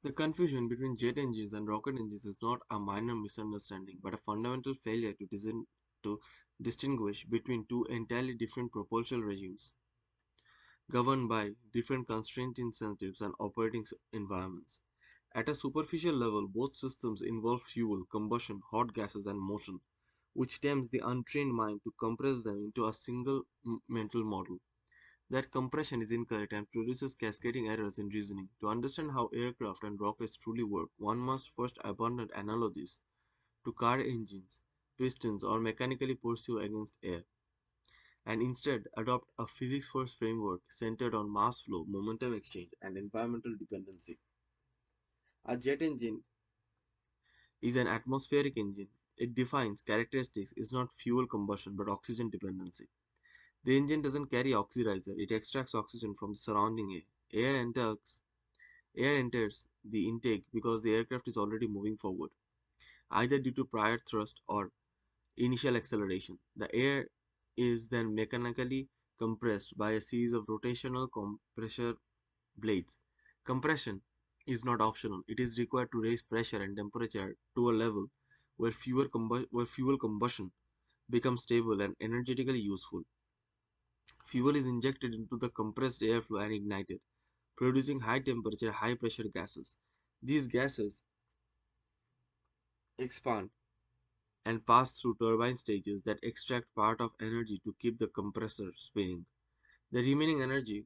The confusion between jet engines and rocket engines is not a minor misunderstanding, but a fundamental failure to distinguish between two entirely different propulsion regimes, governed by different constraint incentives and operating environments. At a superficial level, both systems involve fuel, combustion, hot gases, and motion, which tempts the untrained mind to compress them into a single mental model. That compression is incorrect and produces cascading errors in reasoning. To understand how aircraft and rockets truly work, one must first abandon analogies to car engines, pistons, or mechanically pursue against air, and instead adopt a physics first framework centered on mass flow, momentum exchange, and environmental dependency. A jet engine is an atmospheric engine. It defines characteristics is not fuel combustion but oxygen dependency. The engine doesn't carry oxidizer, it extracts oxygen from the surrounding air. Air enters the intake because the aircraft is already moving forward, either due to prior thrust or initial acceleration. The air is then mechanically compressed by a series of rotational compressor blades. Compression is not optional, it is required to raise pressure and temperature to a level where fuel combustion becomes stable and energetically useful. Fuel is injected into the compressed airflow and ignited, producing high temperature, high pressure gases. These gases expand and pass through turbine stages that extract part of energy to keep the compressor spinning. The remaining energy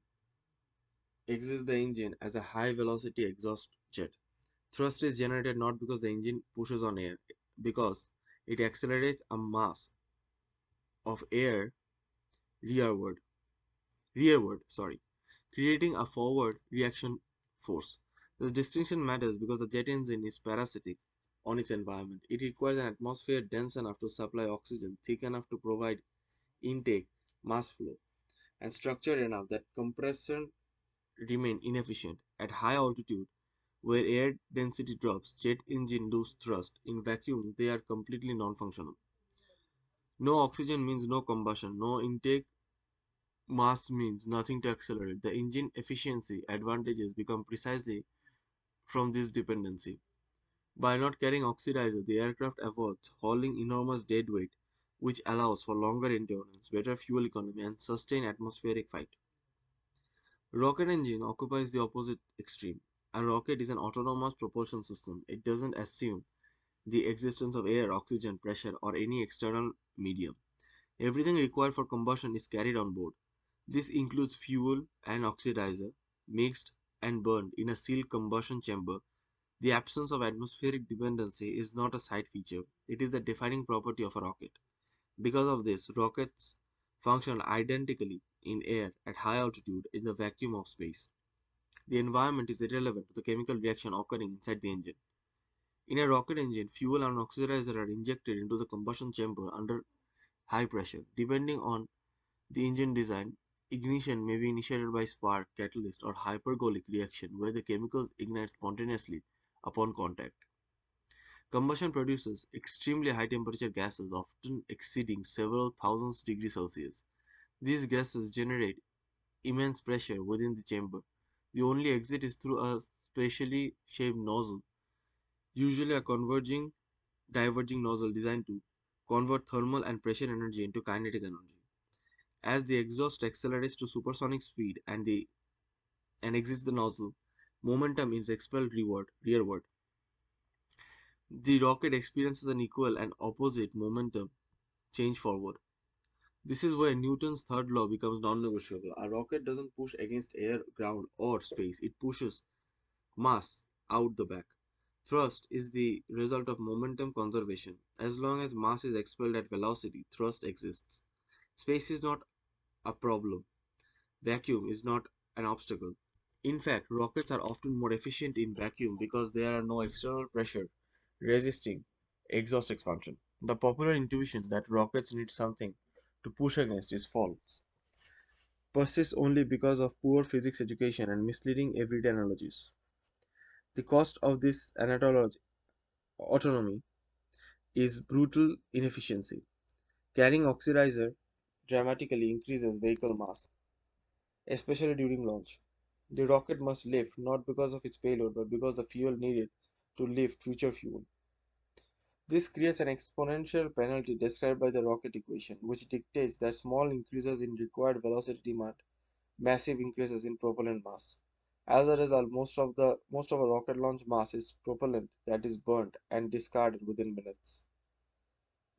exits the engine as a high velocity exhaust jet. Thrust is generated not because the engine pushes on air, because it accelerates a mass of air rearward, rearward, creating a forward reaction force. This distinction matters because the jet engine is parasitic on its environment. It requires an atmosphere dense enough to supply oxygen, thick enough to provide intake, mass flow, and structured enough that compression remain inefficient. At high altitude, where air density drops, jet engine lose thrust. In vacuum, they are completely non-functional. No oxygen means no combustion. No intake mass means nothing to accelerate. The engine efficiency advantages become precisely from this dependency. By not carrying oxidizer, the aircraft avoids hauling enormous dead weight, which allows for longer endurance, better fuel economy, and sustained atmospheric flight. Rocket engine occupies the opposite extreme. A rocket is an autonomous propulsion system. It doesn't assume the existence of air, oxygen, pressure, or any external medium. Everything required for combustion is carried on board. This includes fuel and oxidizer, mixed and burned in a sealed combustion chamber. The absence of atmospheric dependency is not a side feature, it is the defining property of a rocket. Because of this, rockets function identically in air at high altitude in the vacuum of space. The environment is irrelevant to the chemical reaction occurring inside the engine. In a rocket engine, fuel and oxidizer are injected into the combustion chamber under high pressure. Depending on the engine design, ignition may be initiated by spark, catalyst, or hypergolic reaction where the chemicals ignite spontaneously upon contact. Combustion produces extremely high temperature gases, often exceeding several thousands degrees Celsius. These gases generate immense pressure within the chamber. The only exit is through a specially shaped nozzle, usually a converging diverging nozzle designed to convert thermal and pressure energy into kinetic energy. As the exhaust accelerates to supersonic speed and exits the nozzle, momentum is expelled rearward. The rocket experiences an equal and opposite momentum change forward. This is where Newton's third law becomes non-negotiable. A rocket doesn't push against air, ground, or space. It pushes mass out the back. Thrust is the result of momentum conservation. As long as mass is expelled at velocity, thrust exists. Space is not a problem. Vacuum is not an obstacle. In fact, rockets are often more efficient in vacuum because there are no external pressure resisting exhaust expansion. The popular intuition that rockets need something to push against is false, persists only because of poor physics education and misleading everyday analogies. The cost of this autonomy is brutal inefficiency. Carrying oxidizer dramatically increases vehicle mass, especially during launch. The rocket must lift not because of its payload but because the fuel needed to lift future fuel. This creates an exponential penalty described by the rocket equation, which dictates that small increases in required velocity demand massive increases in propellant mass. As a result, most of a rocket launch mass is propellant that is burnt and discarded within minutes.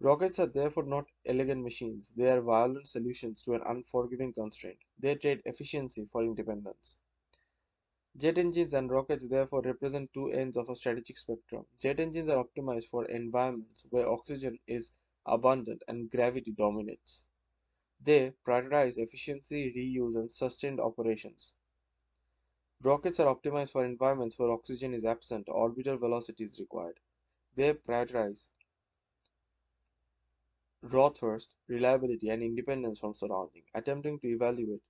Rockets are therefore not elegant machines, they are violent solutions to an unforgiving constraint. They trade efficiency for independence. Jet engines and rockets therefore represent two ends of a strategic spectrum. Jet engines are optimized for environments where oxygen is abundant and gravity dominates. They prioritize efficiency, reuse, and sustained operations. Rockets are optimized for environments where oxygen is absent or orbital velocity is required. They prioritize raw thrust, reliability, and independence from surrounding. Attempting to evaluate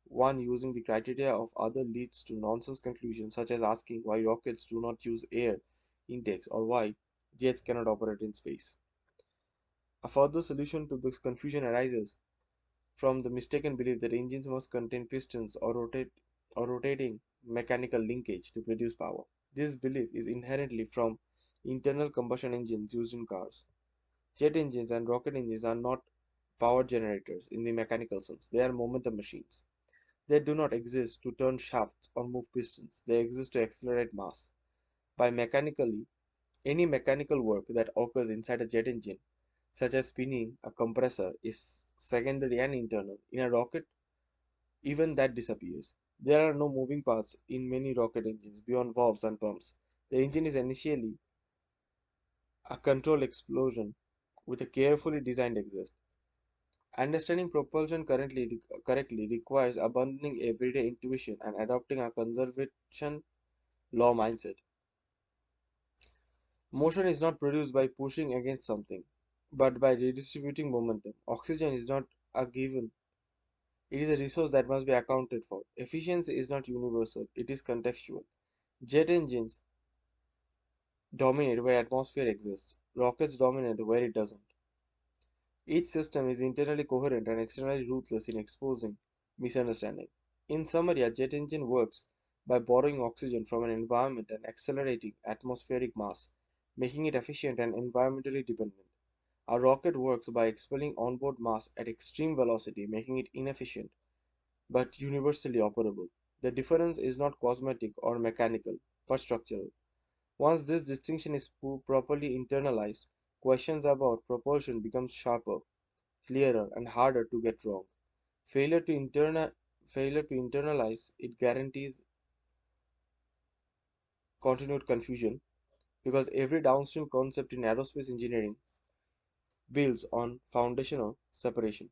one using the criteria of other leads to nonsense conclusions, such as asking why rockets do not use air intakes or why jets cannot operate in space. A further solution to this confusion arises from the mistaken belief that engines must contain pistons or rotating mechanical linkage to produce power. This belief is inherently from internal combustion engines used in cars. Jet engines and rocket engines are not power generators in the mechanical sense. They are momentum machines. They do not exist to turn shafts or move pistons. They exist to accelerate mass. By mechanically, any mechanical work that occurs inside a jet engine, such as spinning a compressor, is secondary and internal. In a rocket, even that disappears. There are no moving parts in many rocket engines beyond valves and pumps. The engine is initially a controlled explosion with a carefully designed exhaust. Understanding propulsion correctly requires abandoning everyday intuition and adopting a conservation law mindset. Motion is not produced by pushing against something, but by redistributing momentum. Oxygen is not a given, it is a resource that must be accounted for. Efficiency is not universal, it is contextual. Jet engines dominate where atmosphere exists, rockets dominate where it doesn't. Each system is internally coherent and externally ruthless in exposing misunderstanding. In summary, a jet engine works by borrowing oxygen from an environment and accelerating atmospheric mass, making it efficient and environmentally dependent. A rocket works by expelling onboard mass at extreme velocity, making it inefficient but universally operable. The difference is not cosmetic or mechanical, but structural. Once this distinction is properly internalized, questions about propulsion become sharper, clearer, and harder to get wrong. Failure to, interna- Failure to internalize it guarantees continued confusion because every downstream concept in aerospace engineering builds on foundational separation.